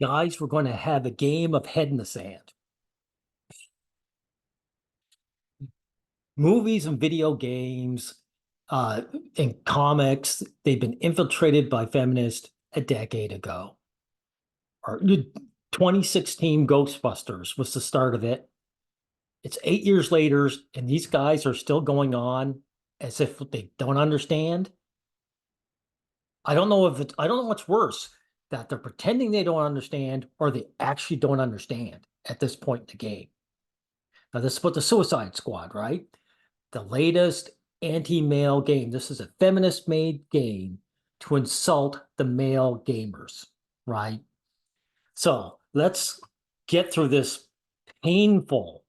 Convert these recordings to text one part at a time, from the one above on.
Guys, we're going to have a game of head in the sand. Movies and video games, and comics, they've been infiltrated by feminists a decade ago. Or 2016 Ghostbusters was the start of it. It's 8 years later, and these guys are still going on as if they don't understand. I don't know I don't know what's worse, that they're pretending they don't understand or they actually don't understand at this point in the game. Now, this is what the Suicide Squad, right? The latest anti-male game. This is a feminist-made game to insult the male gamers, right? So let's get through this painful,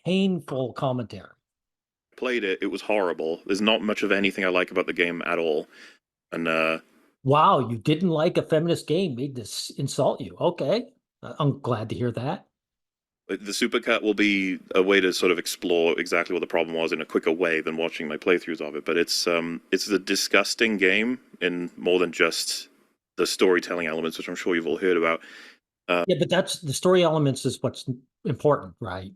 painful commentary. Played it, it was horrible. There's not much of anything I like about the game at all. And Wow, you didn't like a feminist game, made this insult you. Okay, I'm glad to hear that. the supercut will be a way to sort of explore exactly what the problem was in a quicker way than watching my playthroughs of it. But it's a disgusting game in more than just the storytelling elements, which I'm sure you've all heard about. Yeah, but that's the story elements is what's important, right?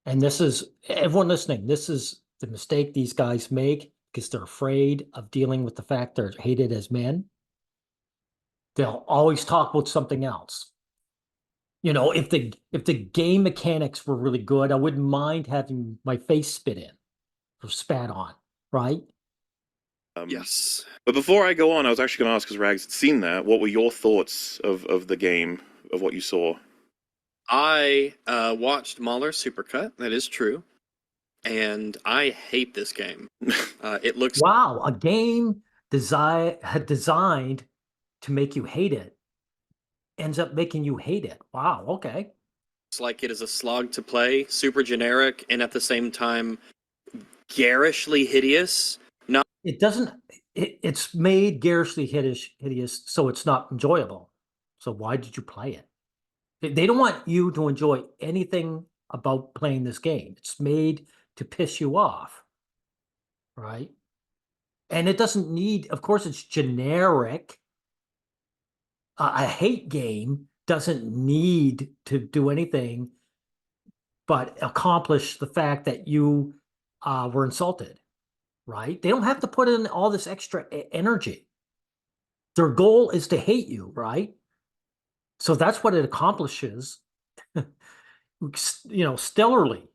And this is everyone listening. This is the mistake these guys make because they're afraid of dealing with the fact they're hated as men. They'll always talk about something else. You know, if the game mechanics were really good, I wouldn't mind having my face spit in or spat on, right? Yes. But before I go on, I was actually going to ask, because Rags had seen that, what were your thoughts of the game, of what you saw? I watched Mahler's Supercut. That is true. And I hate this game. It looks Wow, a game designed to make you hate it ends up making you hate it. Wow, okay. like it is a slog to play, super generic, and at the same time garishly hideous. Not It doesn't it's made garishly hideous, so it's not enjoyable. So why did you play it? They don't want you to enjoy anything about playing this game. It's made to piss you off, right? And it doesn't need, of course, it's generic. A hate game doesn't need to do anything but accomplish the fact that you were insulted, right? They don't have to put in all this extra energy. Their goal is to hate you, right? So that's what it accomplishes, stellarly.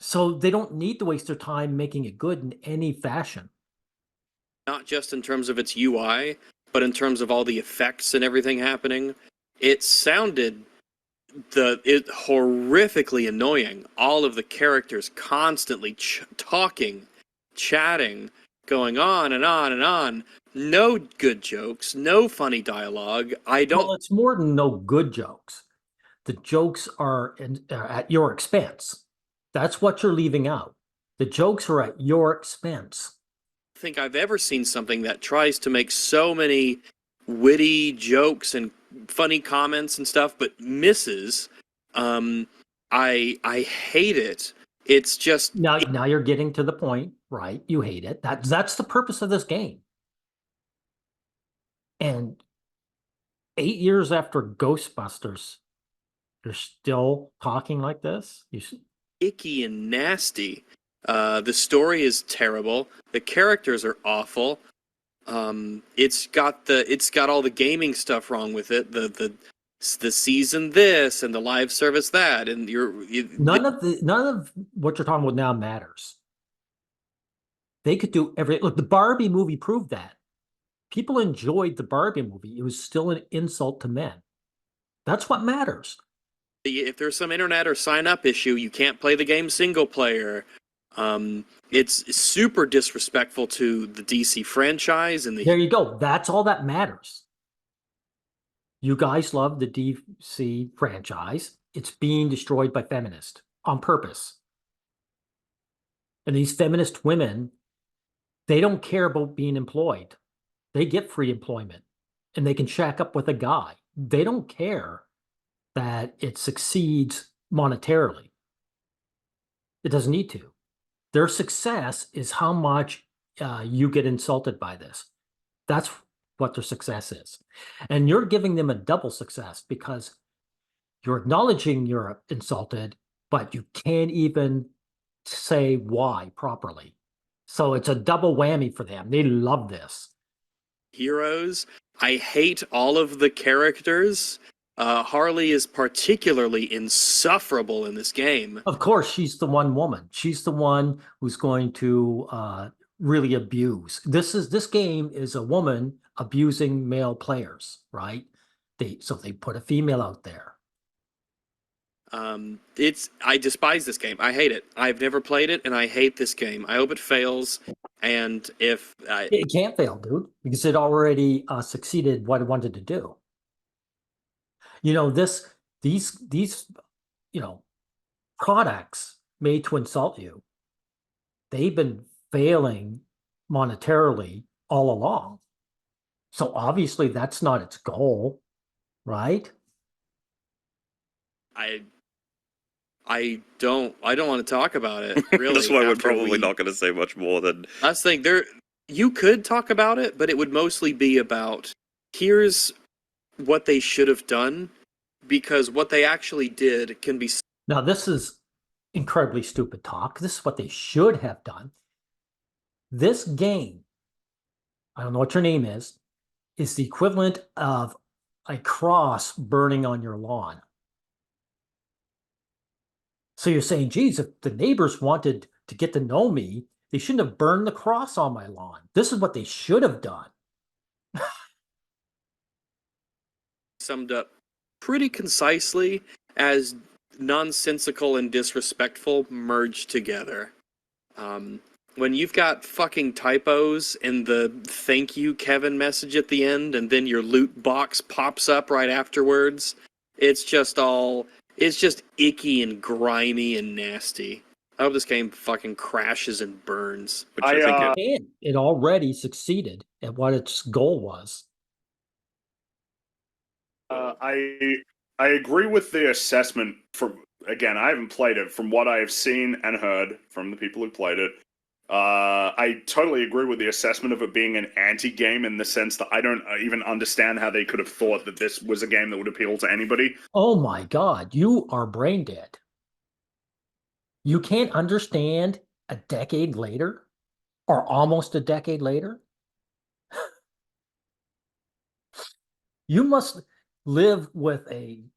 So they don't need to waste their time making it good in any fashion. not just in terms of its UI, but in terms of all the effects and everything happening. It sounded horrifically annoying. All of the characters constantly talking, chatting, going on and on and on. No good jokes, no funny dialogue. Well, it's more than no good jokes. The jokes are at your expense. That's what you're leaving out. The jokes are at your expense. think I've ever seen something that tries to make so many witty jokes and funny comments and stuff, but misses. I hate it. It's just Now you're getting to the point, right? You hate it. That's the purpose of this game. And 8 years after Ghostbusters, you're still talking like this? icky and nasty. The story is terrible. The characters are awful. It's got all the gaming stuff wrong with it. The season this and the live service that, and none of what you're talking about now matters. They could do look, the Barbie movie proved that. People enjoyed the Barbie movie. It was still an insult to men. That's what matters. If there's some internet or sign up issue, you can't play the game single player. It's super disrespectful to the DC franchise and there you go. That's all that matters. You guys love the DC franchise. It's being destroyed by feminists on purpose. And these feminist women, they don't care about being employed. They get free employment and they can shack up with a guy. They don't care that it succeeds monetarily. It doesn't need to. Their success is how much you get insulted by this. That's what their success is. And you're giving them a double success because you're acknowledging you're insulted, but you can't even say why properly. So it's a double whammy for them. They love this. Heroes. I hate all of the characters. Harley is particularly insufferable in this game. Of course, she's the one woman. She's the one who's going to really abuse. This game is a woman abusing male players, right? So they put a female out there. I despise this game. I hate it. I've never played it, and I hate this game. I hope it fails. And if It can't fail, dude, because it already succeeded what it wanted to do. You know, these products made to insult you, they've been failing monetarily all along. So obviously that's not its goal, right? I don't want to talk about it. Really, That's why we're probably not going to say much more than. Last thing, you could talk about it, but it would mostly be about here's what they should have done, because what they actually did can be. Now this is incredibly stupid talk. This is what they should have done. This game, I don't know what your name is the equivalent of a cross burning on your lawn. So you're saying, geez, if the neighbors wanted to get to know me, they shouldn't have burned the cross on my lawn. This is what they should have done. Summed up pretty concisely as nonsensical and disrespectful merged together. When you've got fucking typos in the thank you Kevin message at the end, and then your loot box pops up right afterwards, it's just icky and grimy and nasty. I hope this game fucking crashes and burns. Which I think it already succeeded at what its goal was. I agree with the assessment. Again, I haven't played it. From what I have seen and heard from the people who played it, I totally agree with the assessment of it being an anti-game in the sense that I don't even understand how they could have thought that this was a game that would appeal to anybody. Oh my God, you are brain dead. You can't understand a decade later, or almost a decade later? You must live with in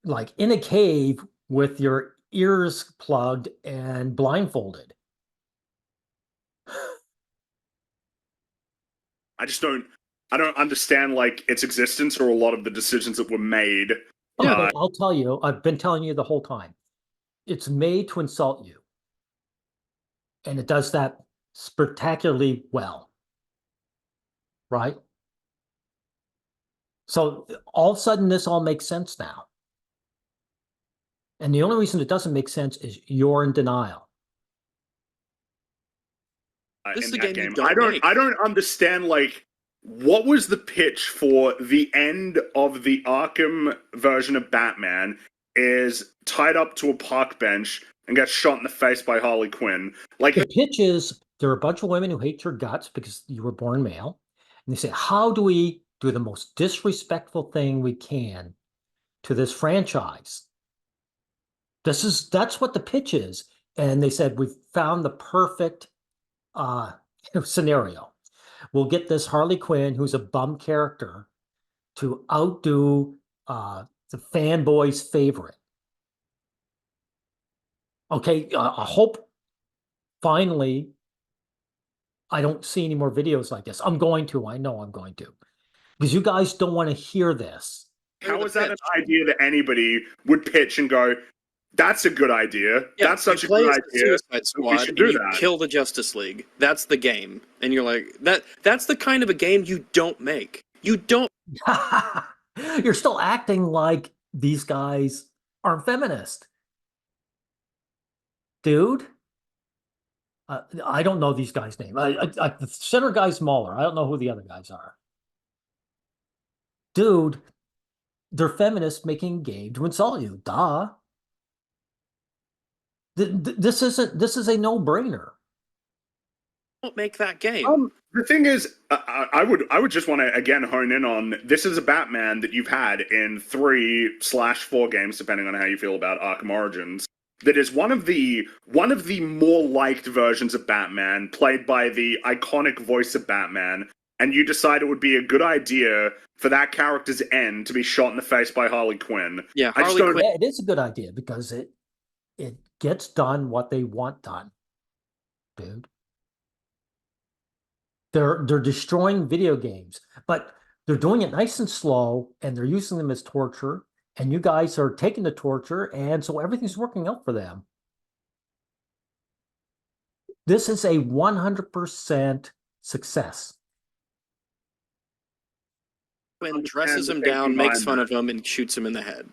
a cave with your ears plugged and blindfolded. I don't understand its existence or a lot of the decisions that were made. Yeah, I'll tell you, I've been telling you the whole time. It's made to insult you. And it does that spectacularly well. Right? So all of a sudden, this all makes sense now. And the only reason it doesn't make sense is you're in denial. This is in a that game you game. don't I don't understand what was the pitch for the end of the Arkham version of Batman is tied up to a park bench and gets shot in the face by Harley Quinn. The pitch is there are a bunch of women who hate your guts because you were born male. And they say, how do we do the most disrespectful thing we can to this franchise? That's what the pitch is. And they said, we've found the perfect scenario. We'll get this Harley Quinn, who's a bum character, to outdo the fanboy's favorite. Okay, I hope finally I don't see any more videos like this. I'm going to. I know I'm going to. Because you guys don't want to hear this. How is that an idea that anybody would pitch and go, that's a good idea. Yeah, that's such a good idea. Suicide Squad, we should do and you that. kill the Justice League. That's the game. And you're like, that's the kind of a game you don't make. You don't. You're still acting like these guys aren't feminist. Dude. I don't know these guys' name. The center guy's Mueller. I don't know who the other guys are. Dude, they're feminists making a game to insult you. Duh. This is a no-brainer. Don't make that game. The thing is, I would just want to again hone in on this is a Batman that you've had in 3/4 games, depending on how you feel about Arkham Origins. That is one of the more liked versions of Batman, played by the iconic voice of Batman. And you decide it would be a good idea for that character's end to be shot in the face by Harley Quinn. Yeah, I just Harley don't. Quinn. Yeah, it is a good idea because it gets done what they want done, dude. They're destroying video games, but they're doing it nice and slow, and they're using them as torture. And you guys are taking the torture, and so everything's working out for them. This is a 100% success. Quinn dresses him down, makes fun of him, and shoots him in the head.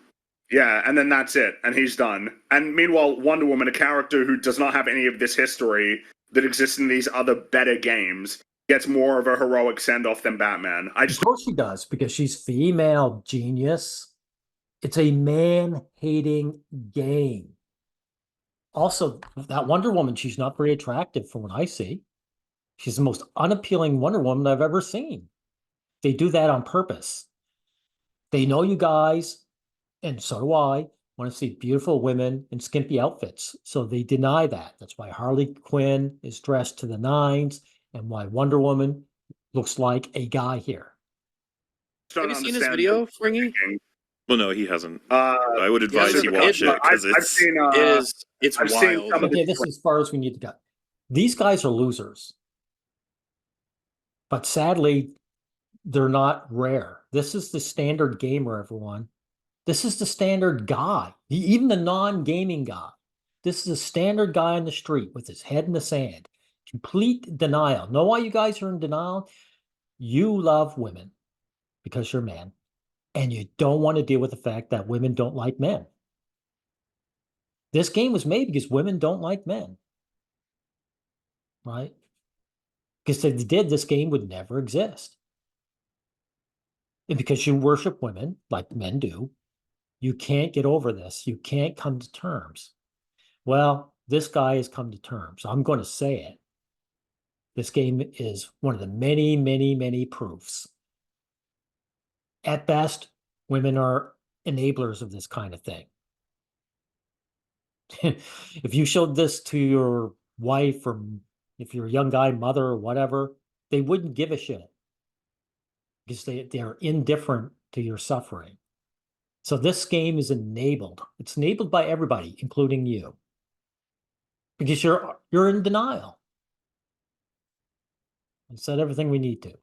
Yeah, and then that's it, and he's done. And meanwhile, Wonder Woman, a character who does not have any of this history that exists in these other better games, gets more of a heroic send-off than Batman. Of course she does, because she's female, genius. It's a man-hating game. Also, that Wonder Woman, she's not very attractive from what I see. She's the most unappealing Wonder Woman I've ever seen. They do that on purpose. They know you guys, and so do I, want to see beautiful women in skimpy outfits. So they deny that. That's why Harley Quinn is dressed to the nines and why Wonder Woman looks like a guy here. Have you seen his video, Fringy? Well, no, he hasn't. I would advise he watch it because it's I've seen wild. some of Okay, this is as far as we need to go. These guys are losers. But sadly, they're not rare. This is the standard gamer, everyone. This is the standard guy, even the non-gaming guy. This is a standard guy on the street with his head in the sand. Complete denial. Know why you guys are in denial? You love women because you're men. And you don't want to deal with the fact that women don't like men. This game was made because women don't like men. Right? Because if they did, this game would never exist. And because you worship women, like men do, you can't get over this. You can't come to terms. Well, this guy has come to terms. I'm going to say it. This game is one of the many, many, many proofs. At best, women are enablers of this kind of thing. If you showed this to your wife, or if you're a young guy, mother, or whatever, they wouldn't give a shit because they're indifferent to your suffering. So this game is enabled. It's enabled by everybody, including you, because you're in denial. I said everything we need to.